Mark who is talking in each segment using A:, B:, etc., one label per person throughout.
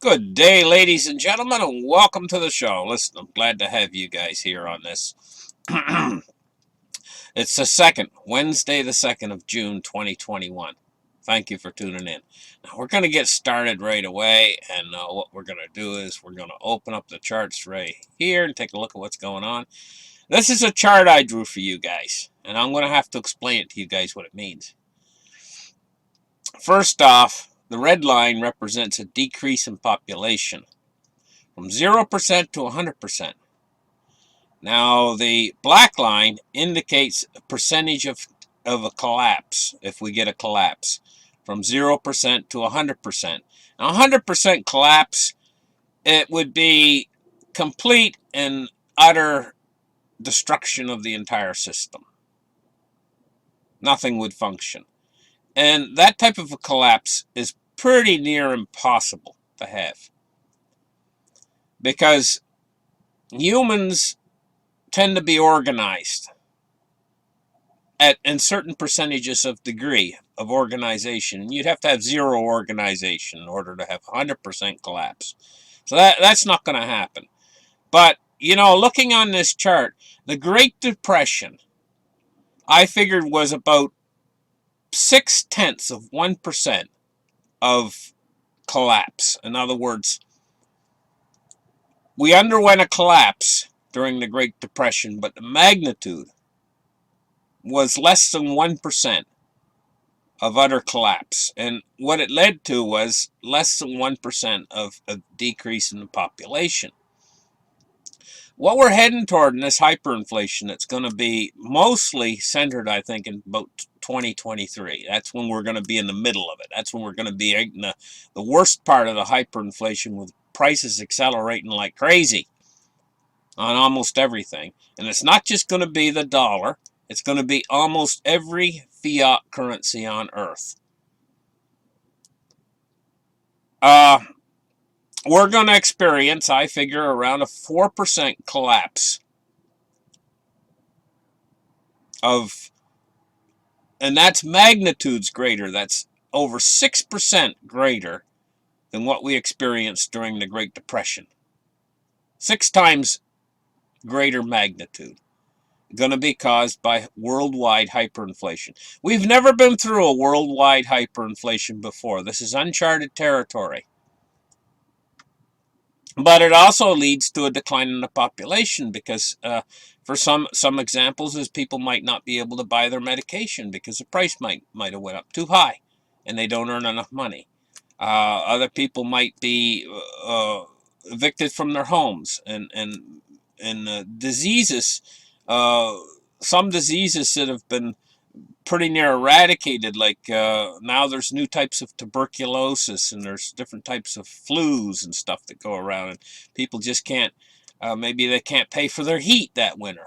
A: Good day, ladies and gentlemen, and welcome to the show. Listen, I'm glad to have you guys here on this. It's Wednesday the 2nd of June, 2021. Thank you for tuning in. Now, we're going to get started right away, and what we're going to do is we're going to open up the charts right here and take a look at what's going on. This is a chart I drew for you guys, and I'm going to have to explain it to you guys what it means. First off, the red line represents a decrease in population from 0% to 100%. Now, the black line indicates a percentage of a collapse, if we get a collapse, from 0% to 100%. Now, 100% collapse, it would be complete and utter destruction of the entire system. Nothing would function. And that type of a collapse is pretty near impossible to have, because humans tend to be organized in certain percentages of degree of organization. You'd have to have zero organization in order to have 100% collapse. So that's not going to happen. But, looking on this chart, the Great Depression, I figured, was about 0.6% of collapse. In other words, we underwent a collapse during the Great Depression, but the magnitude was less than 1% of utter collapse. And what it led to was less than 1% of a decrease in the population. What we're heading toward in this hyperinflation, it's going to be mostly centered, I think, in about 2023. That's when we're going to be in the middle of it. That's when we're going to be in the worst part of the hyperinflation, with prices accelerating like crazy on almost everything. And it's not just going to be the dollar. It's going to be almost every fiat currency on earth. We're going to experience, I figure, around a 4% collapse and that's magnitudes greater. That's over 6% greater than what we experienced during the Great Depression. 6 times greater magnitude. Going to be caused by worldwide hyperinflation. We've never been through a worldwide hyperinflation before. This is uncharted territory. But it also leads to a decline in the population, because for some examples is people might not be able to buy their medication because the price might have went up too high and they don't earn enough money. Other people might be evicted from their homes, and diseases, some diseases that have been pretty near eradicated, like now there's new types of tuberculosis, and there's different types of flus and stuff that go around, and people just can't, maybe they can't pay for their heat that winter,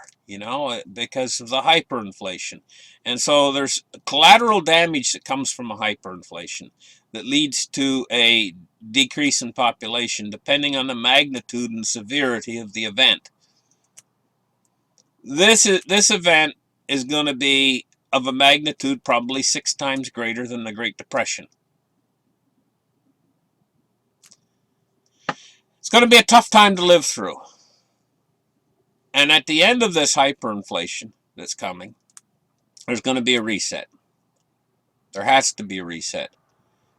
A: because of the hyperinflation. And so there's collateral damage that comes from a hyperinflation that leads to a decrease in population depending on the magnitude and severity of the event. This event is going to be of a magnitude probably 6 times greater than the Great Depression. It's going to be a tough time to live through. And at the end of this hyperinflation that's coming, there's going to be a reset. There has to be a reset,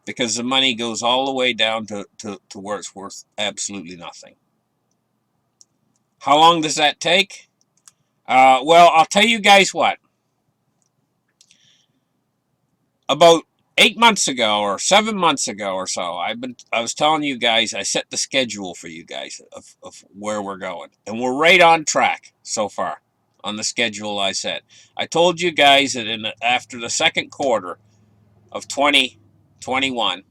A: because the money goes all the way down to where it's worth absolutely nothing. How long does that take? Well, I'll tell you guys what. About 8 months ago or 7 months ago or so, I was telling you guys, I set the schedule for you guys of where we're going, and we're right on track so far on the schedule I set. I told you guys that after the second quarter of 2021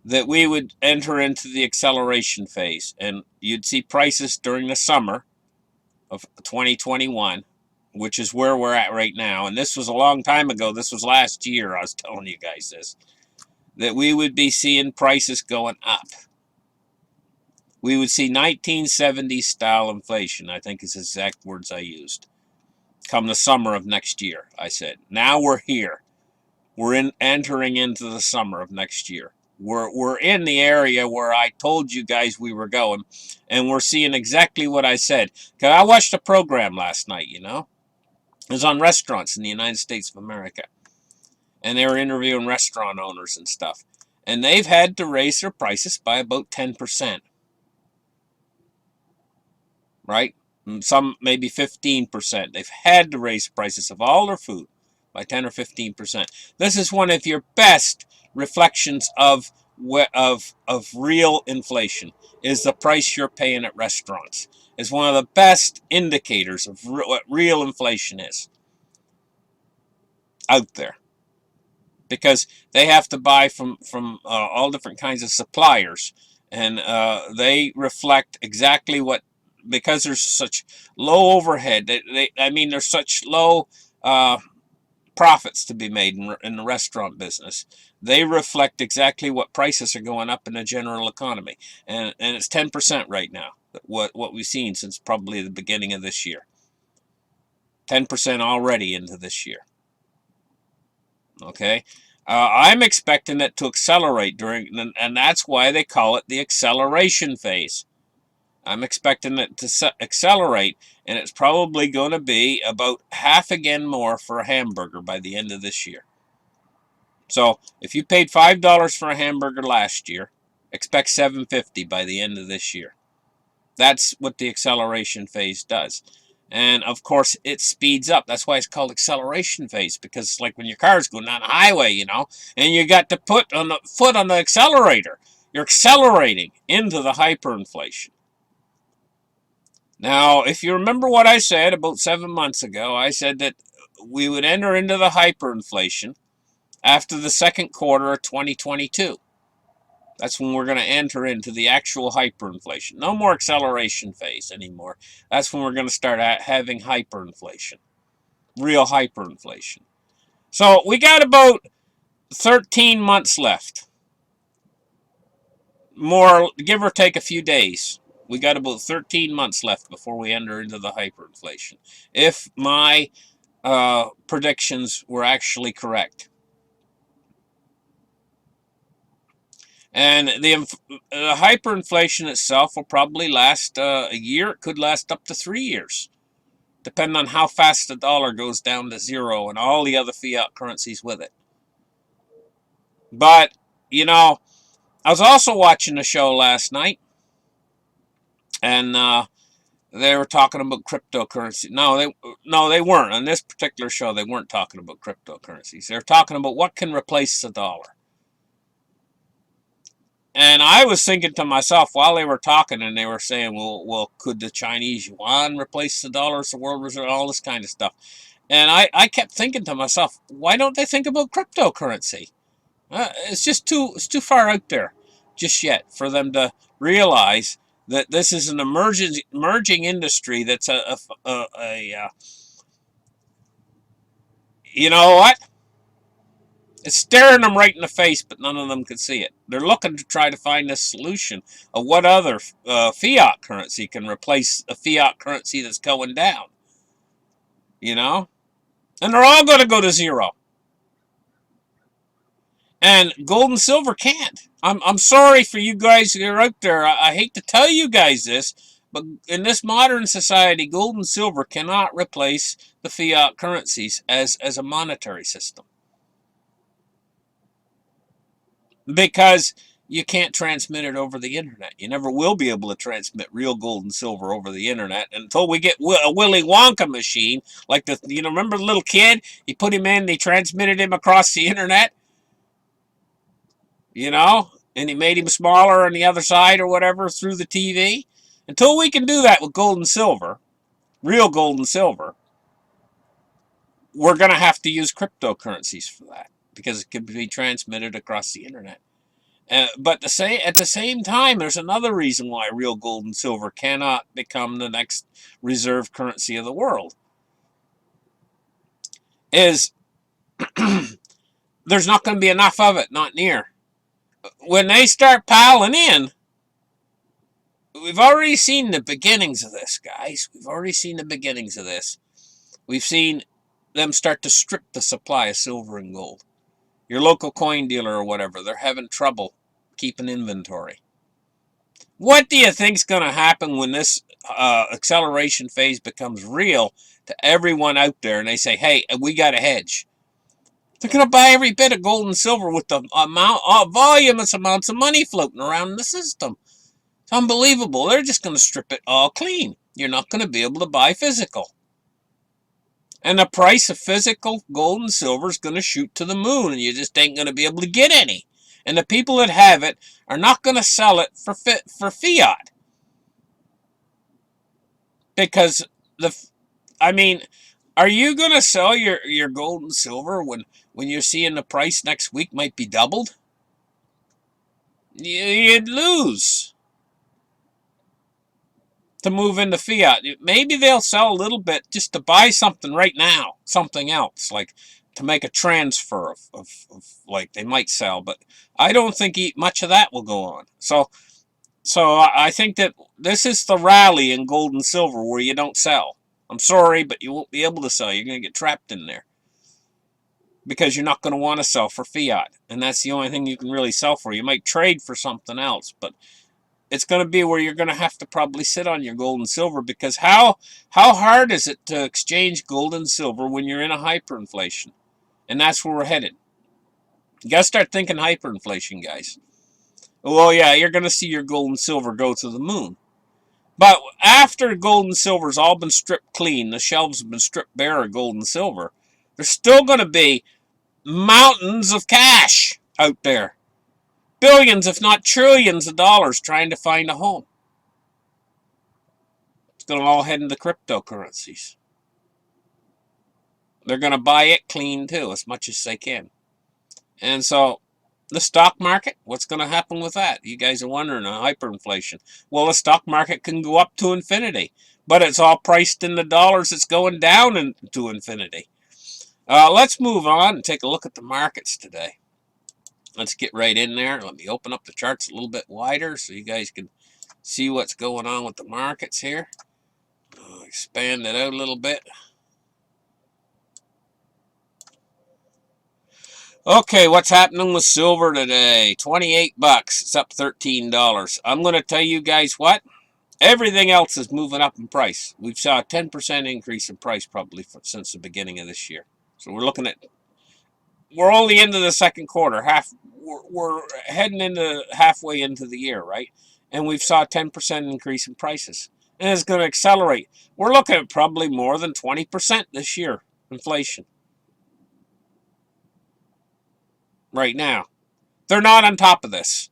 A: that we would enter into the acceleration phase, and you'd see prices during the summer of 2021, which is where we're at right now. And this was a long time ago. This was last year. I was telling you guys this, that we would be seeing prices going up. We would see 1970s style inflation, I think is the exact words I used, come the summer of next year. I said, now we're here. We're entering into the summer of next year. We're in the area where I told you guys we were going, and we're seeing exactly what I said. Because I watched a program last night, you know? It was on restaurants in the United States of America. And they were interviewing restaurant owners and stuff. And they've had to raise their prices by about 10%, right? And some maybe 15%. They've had to raise prices of all their food by 10 or 15%. This is one of your best reflections of real inflation, is the price you're paying at restaurants. Is one of the best indicators of what real inflation is out there, because they have to buy from all different kinds of suppliers, and they reflect exactly what, because there's such low overhead. I mean, there's such low profits to be made in the restaurant business. They reflect exactly what prices are going up in the general economy, and it's 10% right now. What we've seen since probably the beginning of this year. 10% already into this year. Okay, I'm expecting it to accelerate and that's why they call it the acceleration phase. I'm expecting it to accelerate, and it's probably going to be about half again more for a hamburger by the end of this year. So if you paid $5 for a hamburger last year, expect $7.50 by the end of this year. That's what the acceleration phase does. And of course, it speeds up. That's why it's called acceleration phase, because it's like when your car's going down a highway, you know, and you got to put on the foot on the accelerator. You're accelerating into the hyperinflation. Now, if you remember what I said about 7 months ago, I said that we would enter into the hyperinflation after the second quarter of 2022. That's when we're going to enter into the actual hyperinflation. No more acceleration phase anymore. That's when we're going to start having hyperinflation. Real hyperinflation. So we got about 13 months left. More, give or take a few days. We got about 13 months left before we enter into the hyperinflation, if my predictions were actually correct. And the hyperinflation itself will probably last a year. It could last up to 3 years, depending on how fast the dollar goes down to zero and all the other fiat currencies with it. But, you know, I was also watching a show last night, and they were talking about cryptocurrency. No, they weren't. On this particular show, they weren't talking about cryptocurrencies. They're talking about what can replace the dollar. And I was thinking to myself while they were talking, and they were saying, well, could the Chinese yuan replace the dollar as the world reserve, all this kind of stuff. And I kept thinking to myself, why don't they think about cryptocurrency? It's too far out there just yet for them to realize that this is an emerging industry that's you know what? It's staring them right in the face, but none of them can see it. They're looking to try to find a solution of what other fiat currency can replace a fiat currency that's going down. You know? And they're all going to go to zero. And gold and silver can't. I'm sorry for you guys who are out there. I hate to tell you guys this, but in this modern society, gold and silver cannot replace the fiat currencies as a monetary system. Because you can't transmit it over the internet. You never will be able to transmit real gold and silver over the internet until we get a Willy Wonka machine, like remember the little kid? You put him in, they transmitted him across the internet, and he made him smaller on the other side or whatever through the TV. Until we can do that with gold and silver, real gold and silver, we're going to have to use cryptocurrencies for that, because it can be transmitted across the internet. But at the same time, there's another reason why real gold and silver cannot become the next reserve currency of the world. Is there's not going to be enough of it, not near. When they start piling in, we've already seen the beginnings of this, guys. We've already seen the beginnings of this. We've seen them start to strip the supply of silver and gold. Your local coin dealer or whatever, they're having trouble keep an inventory. What do you think's going to happen when this acceleration phase becomes real to everyone out there and they say, hey, we got a hedge? They're going to buy every bit of gold and silver with the voluminous amounts of money floating around in the system. It's unbelievable. They're just going to strip it all clean. You're not going to be able to buy physical. And the price of physical gold and silver is going to shoot to the moon, and you just ain't going to be able to get any. And the people that have it are not going to sell it for fiat. Because are you going to sell your gold and silver when you're seeing the price next week might be doubled? You'd lose to move into fiat. Maybe they'll sell a little bit just to buy something right now, something else, like to make a transfer of like they might sell, but I don't think much of that will go on. So I think that this is the rally in gold and silver where you don't sell. I'm sorry, but you won't be able to sell. You're going to get trapped in there because you're not going to want to sell for fiat, and that's the only thing you can really sell for. You might trade for something else, but it's going to be where you're going to have to probably sit on your gold and silver, because how hard is it to exchange gold and silver when you're in a hyperinflation? And that's where we're headed. You got to start thinking hyperinflation, guys. Well, yeah, you're going to see your gold and silver go to the moon. But after gold and silver's all been stripped clean, the shelves have been stripped bare of gold and silver, there's still going to be mountains of cash out there. Billions, if not trillions of dollars trying to find a home. It's going to all head into cryptocurrencies. They're going to buy it clean too, as much as they can. And so the stock market, what's going to happen with that? You guys are wondering, hyperinflation. Well, the stock market can go up to infinity, but it's all priced in the dollars. It's going down into infinity. Let's move on and take a look at the markets today. Let's get right in there. Let me open up the charts a little bit wider so you guys can see what's going on with the markets here. Expand it out a little bit. Okay, what's happening with silver today? 28 bucks. It's up $13. I'm going to tell you guys what. Everything else is moving up in price. We've saw a 10% increase in price probably since the beginning of this year. So we're only into the second quarter. We're heading into halfway into the year, right? And we've saw a 10% increase in prices. And it's going to accelerate. We're looking at probably more than 20% this year, inflation. Right now. They're not on top of this.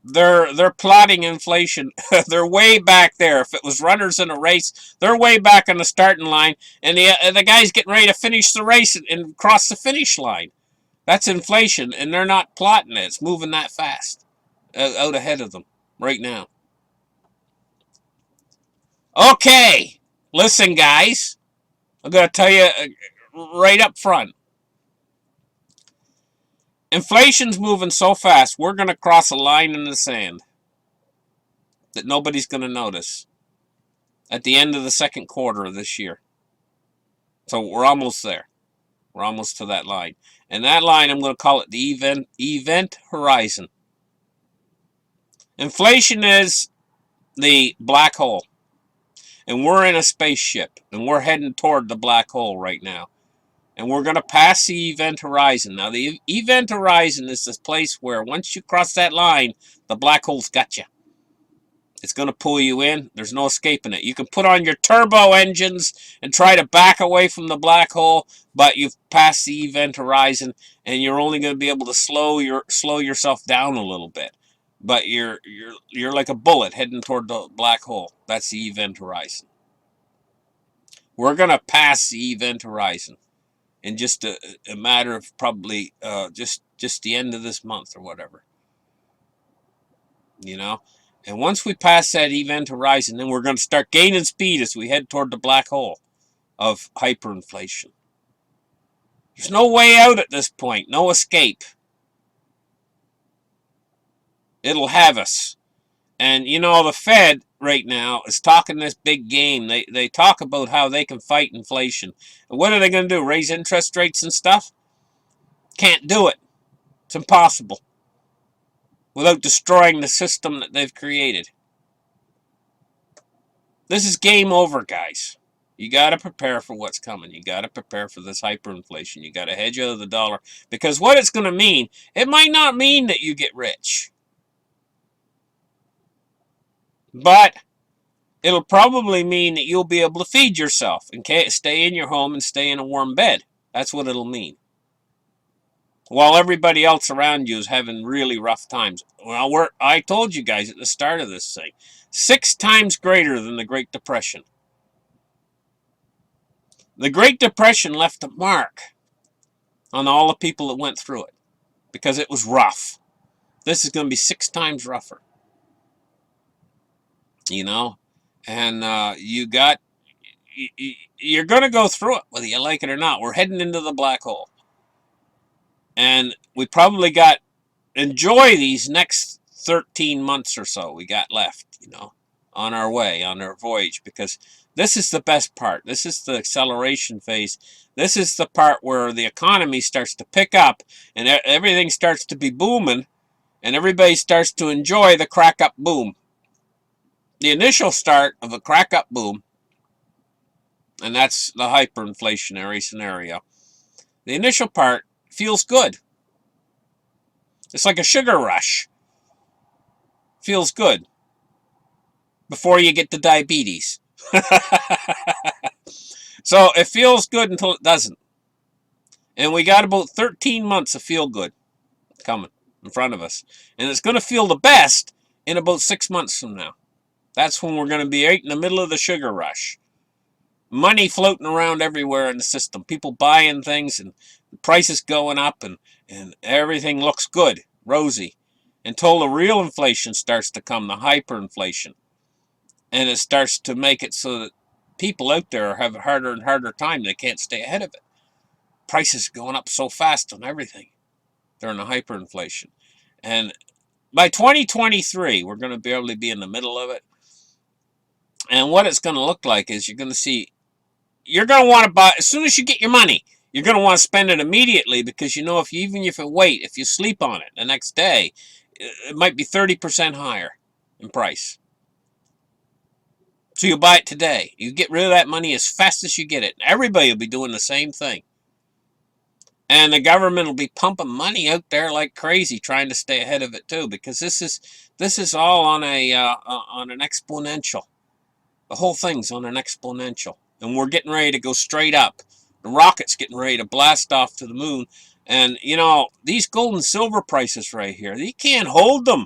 A: They're plotting inflation. They're way back there. If it was runners in a race, they're way back on the starting line, and the guy's getting ready to finish the race and cross the finish line. That's inflation, and they're not plotting it. It's moving that fast out ahead of them right now. Okay, listen, guys. I'm going to tell you right up front. Inflation's moving so fast, we're going to cross a line in the sand that nobody's going to notice at the end of the second quarter of this year. So we're almost there. We're almost to that line. And that line, I'm going to call it the event horizon. Inflation is the black hole. And we're in a spaceship. And we're heading toward the black hole right now. And we're going to pass the event horizon. Now, the event horizon is this place where once you cross that line, the black hole's got you. It's going to pull you in. There's no escaping it. You can put on your turbo engines and try to back away from the black hole, but you've passed the event horizon, and you're only going to be able to slow yourself down a little bit. But you're like a bullet heading toward the black hole. That's the event horizon. We're going to pass the event horizon in just a matter of probably just the end of this month or whatever. You know? And once we pass that event horizon, then we're going to start gaining speed as we head toward the black hole of hyperinflation. There's no way out at this point. No escape. It'll have us. And, you know, the Fed right now is talking this big game. They talk about how they can fight inflation. And what are they going to do? Raise interest rates and stuff? Can't do it. It's impossible. without destroying the system that they've created. This is game over, guys. You got to prepare for what's coming. You got to prepare for this hyperinflation. You got to hedge out of the dollar. Because what it's going to mean, it might not mean that you get rich. But it'll probably mean that you'll be able to feed yourself and stay in your home and stay in a warm bed. That's what it'll mean. While everybody else around you is having really rough times. Well, I told you guys at the start of this thing, 6 times greater than the Great Depression. The Great Depression left a mark on all the people that went through it because it was rough. This is going to be 6 times rougher. You know? And you're going to go through it, whether you like it or not. We're heading into the black hole. And we probably enjoy these next 13 months or so we got left, on our way, on our voyage, because this is the best part. This is the acceleration phase. This is the part where the economy starts to pick up and everything starts to be booming and everybody starts to enjoy the crack-up boom. The initial start of a crack-up boom, and that's the hyperinflationary scenario. The initial part feels good. It's like a sugar rush. Feels good. Before you get to diabetes. So it feels good until it doesn't. And we got about 13 months of feel good coming in front of us. And it's going to feel the best in about 6 months from now. That's when we're going to be right in the middle of the sugar rush. Money floating around everywhere in the system. People buying things and prices going up and everything looks good, rosy. Until the real inflation starts to come, the hyperinflation. And it starts to make it so that people out there have a harder and harder time. They can't stay ahead of it. Prices going up so fast on everything. They're in a hyperinflation. And by 2023, we're going to be able to be in the middle of it. And what it's going to look like is you're going to see, you're going to want to buy, as soon as you get your money, you're going to want to spend it immediately because if you sleep on it the next day, it might be 30% higher in price. So you buy it today. You get rid of that money as fast as you get it. Everybody will be doing the same thing. And the government will be pumping money out there like crazy, trying to stay ahead of it too, because this is all on an exponential. The whole thing's on an exponential, and we're getting ready to go straight up. The rocket's getting ready to blast off to the moon, and these gold and silver prices right here, you can't hold them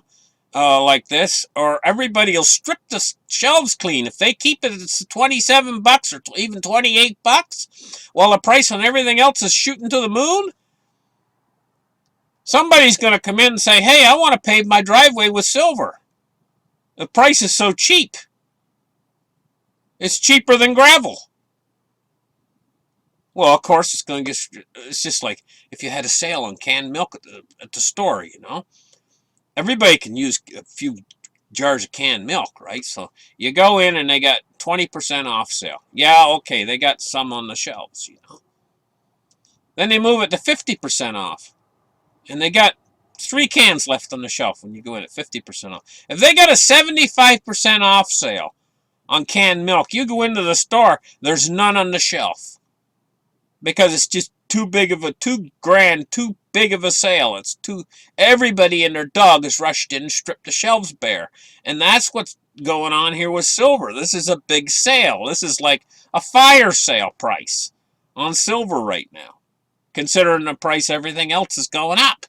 A: like this, or everybody will strip the shelves clean. If they keep it at $27 or even $28, while the price on everything else is shooting to the moon, somebody's going to come in and say, hey, I want to pave my driveway with silver. The price is so cheap. It's cheaper than gravel. Well, of course, it's just like if you had a sale on canned milk at the store, Everybody can use a few jars of canned milk, right? So you go in and they got 20% off sale. Yeah, okay, they got some on the shelves, Then they move it to 50% off. And they got 3 cans left on the shelf when you go in at 50% off. If they got a 75% off sale on canned milk, you go into the store, there's none on the shelf. Because it's just too big of a sale. Everybody and their dog is rushed in and stripped the shelves bare. And that's what's going on here with silver. This is a big sale. This is like a fire sale price on silver right now, considering the price everything else is going up.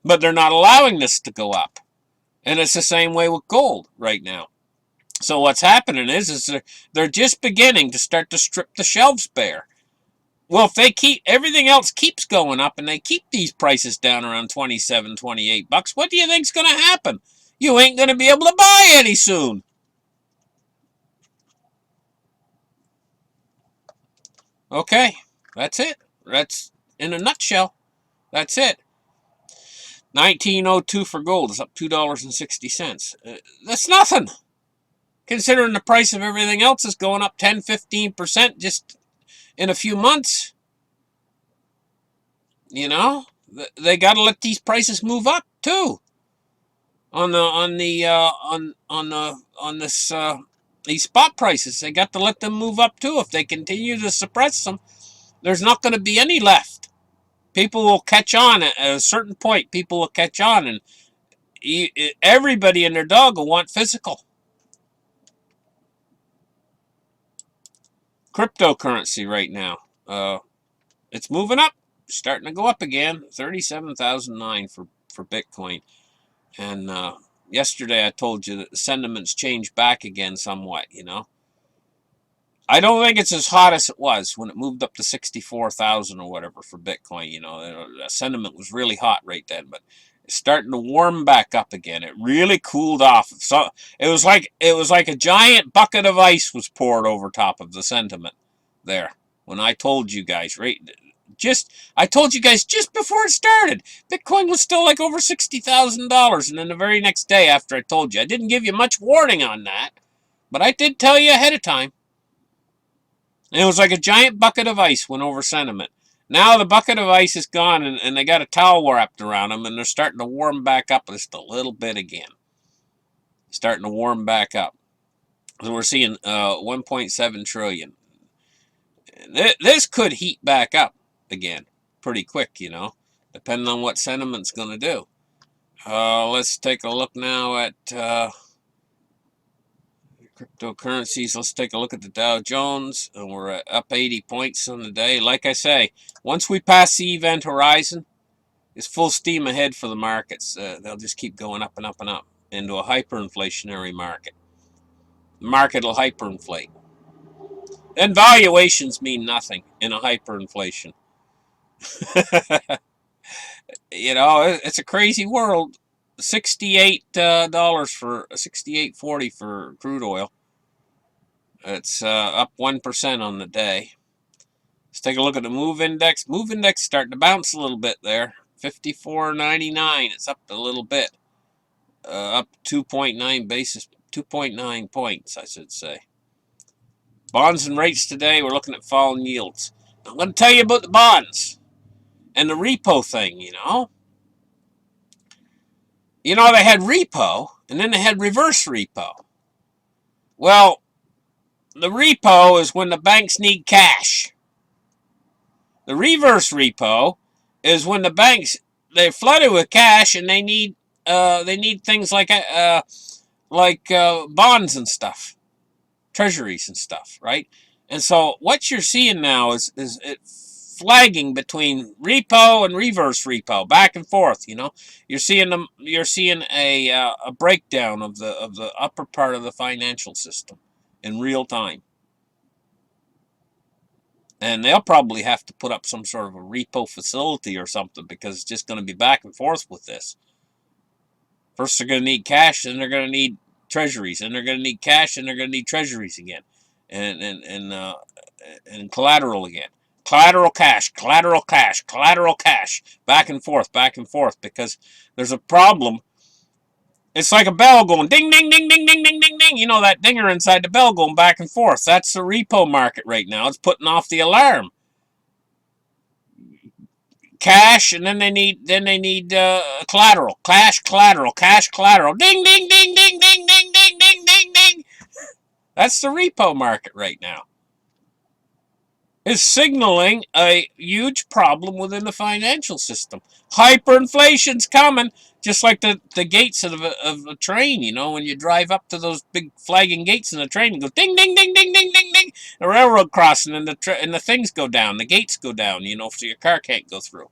A: But they're not allowing this to go up. And it's the same way with gold right now. So what's happening is they're just beginning to start to strip the shelves bare. Well, if everything else keeps going up and they keep these prices down around $27, $28, what do you think's going to happen? You ain't going to be able to buy any soon. Okay, that's it. That's in a nutshell. That's it. 1902 for gold is up $2.60. That's nothing. Considering the price of everything else is going up 10, 15% just in a few months. They got to let these prices move up too. On this these spot prices, they got to let them move up too. If they continue to suppress them, there's not going to be any left. People will catch on at a certain point. People will catch on, and everybody and their dog will want physical. Cryptocurrency right now, it's moving up, starting to go up again. 37,009 for Bitcoin, and yesterday I told you that the sentiments changed back again somewhat. I don't think it's as hot as it was when it moved up to 64,000 or whatever for Bitcoin. The sentiment was really hot right then, but it's starting to warm back up again. It really cooled off. So it was like a giant bucket of ice was poured over top of the sentiment there when I told you guys, right? I told you guys just before it started, Bitcoin was still like over $60,000, and then the very next day after I told you, I didn't give you much warning on that, but I did tell you ahead of time. And it was like a giant bucket of ice went over sentiment. Now the bucket of ice is gone, and they got a towel wrapped around them, and they're starting to warm back up just a little bit again. Starting to warm back up. So we're seeing 1.7 trillion. This could heat back up again pretty quick, depending on what sentiment's going to do. Let's take a look now at cryptocurrencies. Let's take a look at the Dow Jones, and we're up 80 points on the day. Like I say, once we pass the event horizon, it's full steam ahead for the markets. They'll just keep going up and up and up into a hyperinflationary market. The market will hyperinflate. And valuations mean nothing in a hyperinflation. It's a crazy world. $68 for $68.40 for crude oil. It's up 1% on the day. Let's take a look at the move index. Move index starting to bounce a little bit there. 54.99. It's up a little bit. Up 2.9 points, I should say. Bonds and rates today, we're looking at falling yields. I'm going to tell you about the bonds and the repo thing, they had repo, and then they had reverse repo. Well, the repo is when the banks need cash. The reverse repo is when the banks, they're flooded with cash, and they need things like bonds and stuff, treasuries and stuff, right? And so what you're seeing now is it flagging between repo and reverse repo, back and forth. You're seeing a breakdown of the upper part of the financial system in real time. And they'll probably have to put up some sort of a repo facility or something, because it's just going to be back and forth with this. First they're going to need cash, then they're going to need treasuries, and they're going to need cash, and they're going to need treasuries again, and collateral again. Collateral cash, collateral cash, collateral cash, back and forth, because there's a problem. It's like a bell going ding, ding, ding, ding, ding, ding, ding, ding. That dinger inside the bell going back and forth. That's the repo market right now. It's putting off the alarm. Cash, and then they need collateral. Cash, collateral, ding, ding, ding, ding, ding, ding, ding, ding, ding, ding. That's the repo market right now. Is signaling a huge problem within the financial system. Hyperinflation's coming, just like the gates of a train. When you drive up to those big flagging gates in the train, it goes ding, ding, ding, ding, ding, ding, ding. The railroad crossing, and the things go down, the gates go down, so your car can't go through.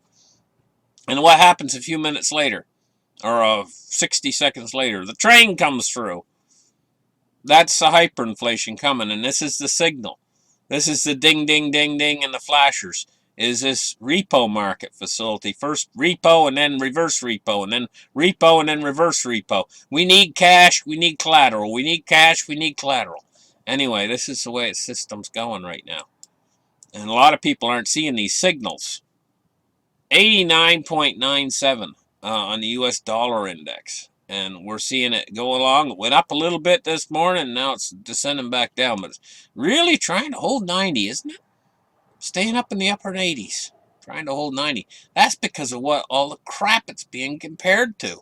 A: And what happens a few minutes later, or 60 seconds later? The train comes through. That's the hyperinflation coming, and this is the signal. This is the ding, ding, ding, ding, and the flashers. Is this repo market facility. First repo, and then reverse repo, and then repo, and then reverse repo. We need cash, we need collateral. We need cash, we need collateral. Anyway, this is the way the system's going right now. And a lot of people aren't seeing these signals. 89.97 on the US dollar index. And we're seeing it go along. It went up a little bit this morning, now it's descending back down. But it's really trying to hold 90, isn't it? Staying up in the upper 80s. trying to hold 90. That's because of what all the crap it's being compared to.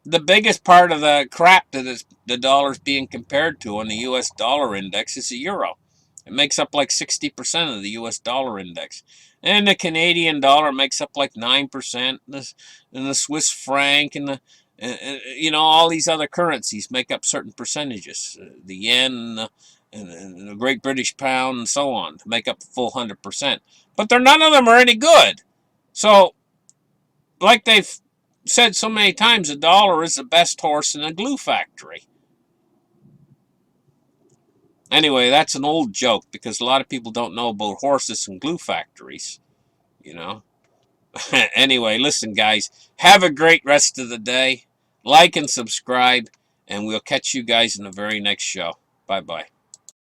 A: The biggest part of the crap that the dollar's being compared to on the U.S. dollar index is the euro. It makes up like 60% of the U.S. dollar index. And the Canadian dollar makes up like 9%. And the Swiss franc and all these other currencies make up certain percentages. The yen and the Great British Pound and so on to make up the full 100%. But none of them are any good. So, like they've said so many times, the dollar is the best horse in a glue factory. Anyway, that's an old joke because a lot of people don't know about horses and glue factories, you know. Anyway, listen, guys, have a great rest of the day. Like and subscribe, and we'll catch you guys in the very next show. Bye-bye.